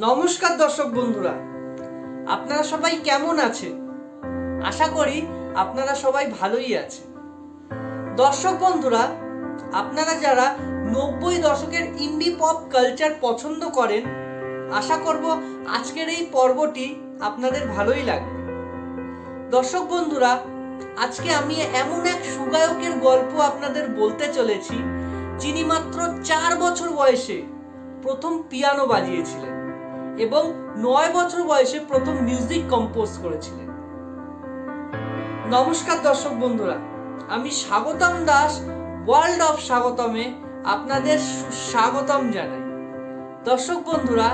নমস্কার দর্শক বন্ধুরা, আপনারা সবাই কেমন আছেন? আশা করি আপনারা সবাই ভালোই আছেন। দর্শক বন্ধুরা, আপনারা যারা 90 দশকের ইন্ডি পপ কালচার পছন্দ করেন, আশা করব আজকের এই পর্বটি আপনাদের ভালোই লাগবে। দর্শক বন্ধুরা, আজকে আমি এমন এক সুগায়কের গল্প আপনাদের বলতে চলেছি, যিনি মাত্র 4 বছর বয়সে প্রথম পিয়ানো বাজিয়েছিলেন এবং 9 বছর বয়সে প্রথম মিউজিক কম্পোজ করেছিলেন। নমস্কার দর্শক বন্ধুরা, আমি স্বাগতম দাস ওয়ার্ল্ড অফ স্বাগতমে আপনাদের স্বাগতম জানাই। দর্শক বন্ধুরা,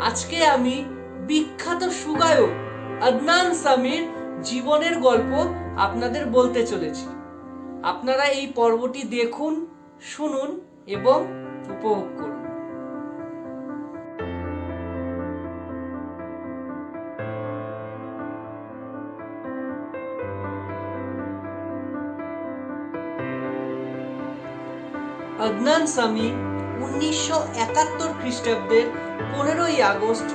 আজকে আমি বিখ্যাত সুগায়ক আদনান সামির জীবনের গল্প আপনাদের বলতে চলেছি। আপনারা এই পর্বটি দেখুন, শুনুন এবং উপভোগ করুন। আদনান সামি 1971 খ্রিস্টাব্দের 15ই আগস্ট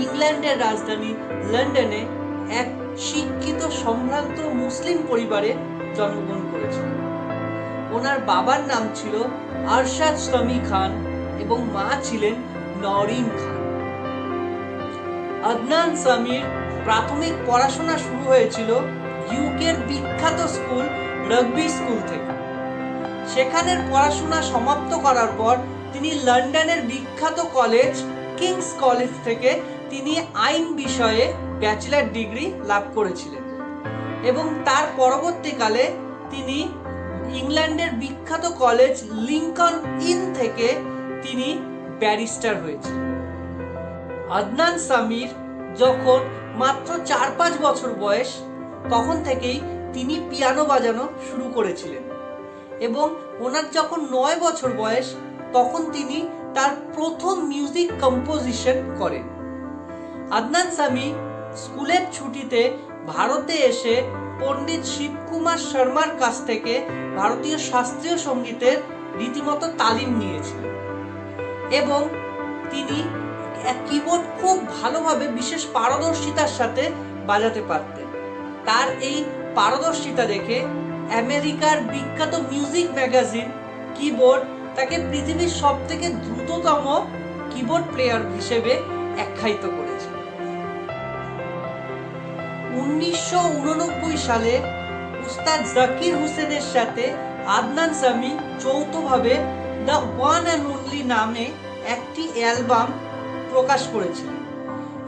ইংল্যান্ডের রাজধানী লন্ডনে এক শিক্ষিত সম্ভ্রান্ত মুসলিম পরিবারে জন্মগ্রহণ করেছিলেন। ওনার বাবার নাম ছিল আরশাদ সামি খান এবং মা ছিলেন নওরিন খান। আদনান সামির প্রাথমিক পড়াশোনা শুরু হয়েছিল ইউকের বিখ্যাত স্কুল রাগবি স্কুল থেকে। সেখানের পড়াশোনা সমাপ্ত করার পর তিনি লন্ডনের বিখ্যাত কলেজ কিংস কলেজ থেকে তিনি আইন বিষয়ে ব্যাচেলর ডিগ্রি লাভ করেছিলেন এবং তার পরবর্তীকালে তিনি ইংল্যান্ডের বিখ্যাত কলেজ লিঙ্কন ইন থেকে তিনি ব্যারিস্টার হয়েছিলেন। আদনান সামির যখন মাত্র 4-5 বছর বয়স, তখন থেকেই তিনি পিয়ানো বাজানো শুরু করেছিলেন এবং ওনার যখন 9 বছর বয়স, তখন তিনি তার প্রথম মিউজিক কম্পোজিশন করেন। আদনান সামি স্কুলের ছুটিতে ভারতে এসে পণ্ডিত শিবকুমার শর্মার কাছ থেকে ভারতীয় শাস্ত্রীয় সঙ্গীতের রীতিমতো তালিম নিয়েছিলেন এবং তিনি কিবোর্ড খুব ভালোভাবে বিশেষ পারদর্শিতার সাথে বাজাতে পারতেন। তার এই পারদর্শিতা দেখে আমেরিকার বিখ্যাত মিউজিক ম্যাগাজিন কিবোর্ড তাকে পৃথিবীর সবথেকে দ্রুততম কিবোর্ড প্লেয়ার হিসেবে আখ্যায়িত করেছে। 1989 সালে উস্তাদ জাকির হুসেনের সাথে আদনান সামি যৌথভাবে দ্য ওয়ান অ্যান্ড অনলি নামে একটি অ্যালবাম প্রকাশ করেছিলেন।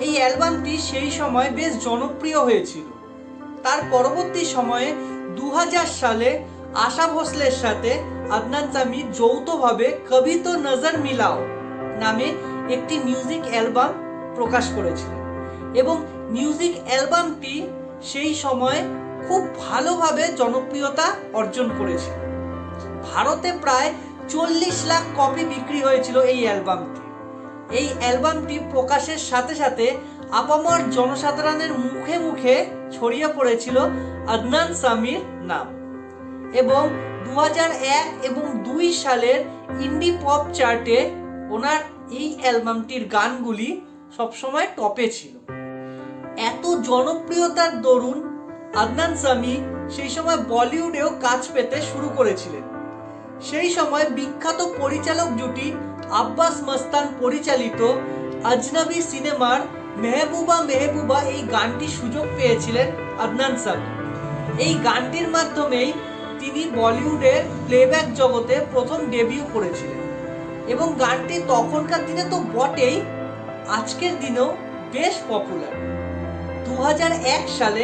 এই অ্যালবামটি সেই সময় বেশ জনপ্রিয় হয়েছিল। তার পরবর্তী সময়ে 2000 সালে আশা ভোসলের সাথে আদনান সামি যৌথভাবে কভি তো নজর মিলাও নামে একটি মিউজিক অ্যালবাম প্রকাশ করেছিলেন এবং মিউজিক অ্যালবামটি সেই সময় খুব ভালোভাবে জনপ্রিয়তা অর্জন করেছিল। ভারতে প্রায় 40 লাখ কপি বিক্রি হয়েছিল এই অ্যালবামটি। এই অ্যালবামটি প্রকাশের সাথে সাথে আপামর জনসাধারণের মুখে মুখে ছড়িয়ে পড়েছিল আদনান সামির নাম এবং 2001 এবং 2 সালের ইন্ডি পপ চার্টে ওনার এই অ্যালবামটির গানগুলি সবসময় টপে ছিল। এত জনপ্রিয়তার দরুন আদনান সামি সেই সময় বলিউডেও কাজ পেতে শুরু করেছিলেন। সেই সময় বিখ্যাত পরিচালক জুটি আব্বাস মস্তান পরিচালিত আজনবী সিনেমার মেহবুবা মেহবুবা এই গানটি সুযোগ পেয়েছিলেন আদনান সামি। এই গানটির মাধ্যমেই তিনি বলিউডের প্লেব্যাক জগতে প্রথম ডেবিউ করেছিলেন এবং গানটি তখনকার দিনে তো বটেই, আজকের দিনেও বেশ পপুলার। 2001 সালে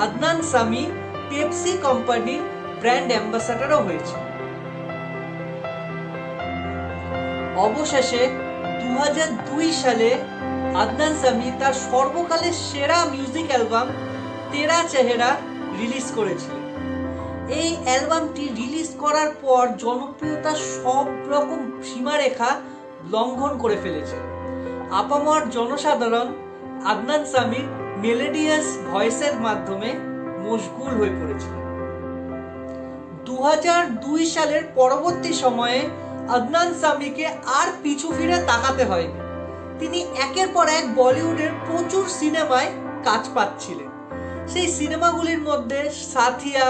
আদনান সামি পেপসি কোম্পানির ব্র্যান্ড অ্যাম্বাসাডারও হয়েছে। অবশেষে 2002 সালে আদনান সামি তার সর্বকালের সেরা মিউজিক অ্যালবাম তেরা চেহারা রিলিজ করেছিলেন। এই অ্যালবামটি রিলিজ করার পর জনপ্রিয়তা সব রকম সীমারেখা লঙ্ঘন করে ফেলেছে। আপামর জনসাধারণ আদনান সামির মেলোডিয়াস ভয়েসের মাধ্যমে মশগুল হয়ে পড়েছিল। 2002 সালের পরবর্তী সময়ে আদনান সামিকে আর পিছু ফিরে তাকাতে হয়নি। তিনি একের পর এক বলিউডের প্রচুর সিনেমায় কাজ পাচ্ছিলেন। সেই সিনেমাগুলির মধ্যে Saathiya,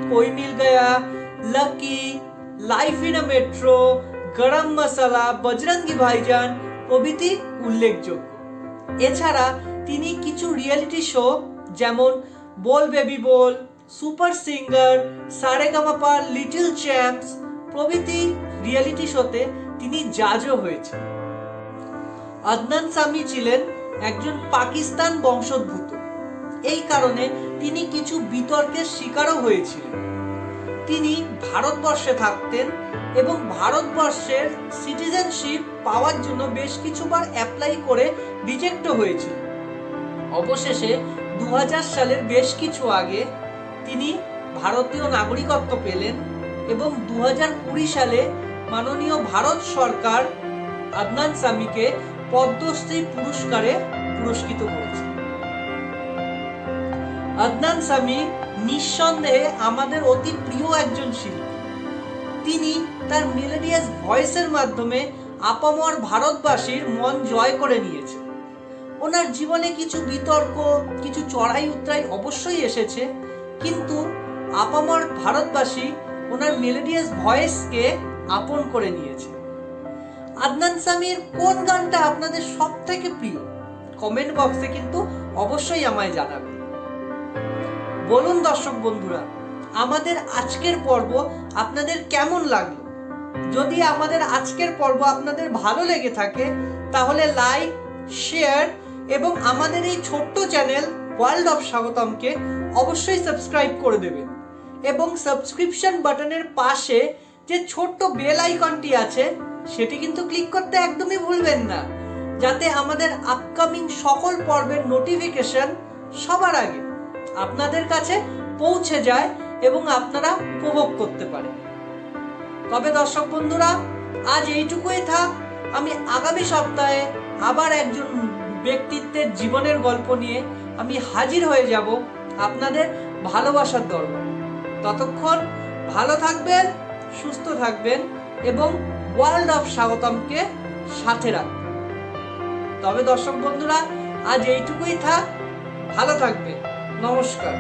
Koi Mil Gaya, Lucky, Life in a Metro, Garam Masala, Bajrangi ভাইজান প্রভৃতি উল্লেখযোগ্য। এছাড়া তিনি কিছু রিয়েলিটি শো যেমন Bol Baby Bol, Super Singer, Saregamapa, Little Champs প্রভৃতি রিয়েলিটি শোতে তিনি জাজও হয়েছেন। আদনান সামি ছিলেন একজন পাকিস্তান বংশোদ্ভূত। এই কারণে তিনি কিছু বিতর্কের শিকারও হয়েছিলেন। তিনি ভারতবর্ষে থাকতেন এবং ভারতবর্ষের সিটিজেনশিপ পাওয়ার জন্য বেশ কিছুবার অ্যাপ্লাই করে রিজেক্টও হয়েছিল। অবশেষে 2000 সালের বেশ কিছু আগে তিনি ভারতীয় নাগরিকত্ব পেলেন এবং 2020 সালে মাননীয় ভারত সরকার আদনান সামিকে পদ্মশ্রী পুরস্কারে পুরস্কৃত করেছে। আদনান সামি নিঃসন্দেহে আমাদের অতি প্রিয় একজন শিল্পী। তিনি তার মেলোডিয়াস ভয়েসের মাধ্যমে আপামর ভারতবাসীর মন জয় করে নিয়েছে। ওনার জীবনে কিছু বিতর্ক, কিছু চড়াই উতরাই অবশ্যই এসেছে, কিন্তু আপামর ভারতবাসী ওনার মেলোডিয়াস ভয়েসকে আপন করে নিয়েছে। আদনান সামির কোন গানটা আপনাদের সব থেকে প্রিয় কমেন্ট বক্সে কিন্তু অবশ্যই আমায় জানাবেন। বলুন দর্শক বন্ধুরা, আমাদের আজকের পর্ব আপনাদের কেমন লাগলো? যদি আমাদের আজকের পর্ব আপনাদের ভালো লেগে থাকে তাহলে লাইক, শেয়ার এবং আমাদের এই ছোট্ট চ্যানেল ওয়ার্ল্ড অফ স্বাগতমকে অবশ্যই সাবস্ক্রাইব করে দেবেন এবং সাবস্ক্রিপশন বাটনের পাশে যে ছোট্ট বেল আইকনটি আছে সেটি কিন্তু ক্লিক করতে একদমই ভুলবেন না, যাতে আমাদের আপকামিং সকল পর্বের নোটিফিকেশন সবার আগে আপনাদের কাছে পৌঁছে যায় এবং আপনারা উপভোগ করতে পারেন। তবে দর্শক বন্ধুরা, আজ এইটুকুই থাক। আমি আগামী সপ্তাহে আবার একজন ব্যক্তিত্বের জীবনের গল্প নিয়ে আমি হাজির হয়ে যাব আপনাদের ভালোবাসার দরবারে। ততক্ষণ ভালো থাকবেন, সুস্থ থাকবেন এবং ওয়ার্ল্ড অফ স্বাগতমকে সাথে রাখবেন। তবে দর্শক বন্ধুরা, আজ এইটুকুই থাক। ভালো থাকবেন। নমস্কার।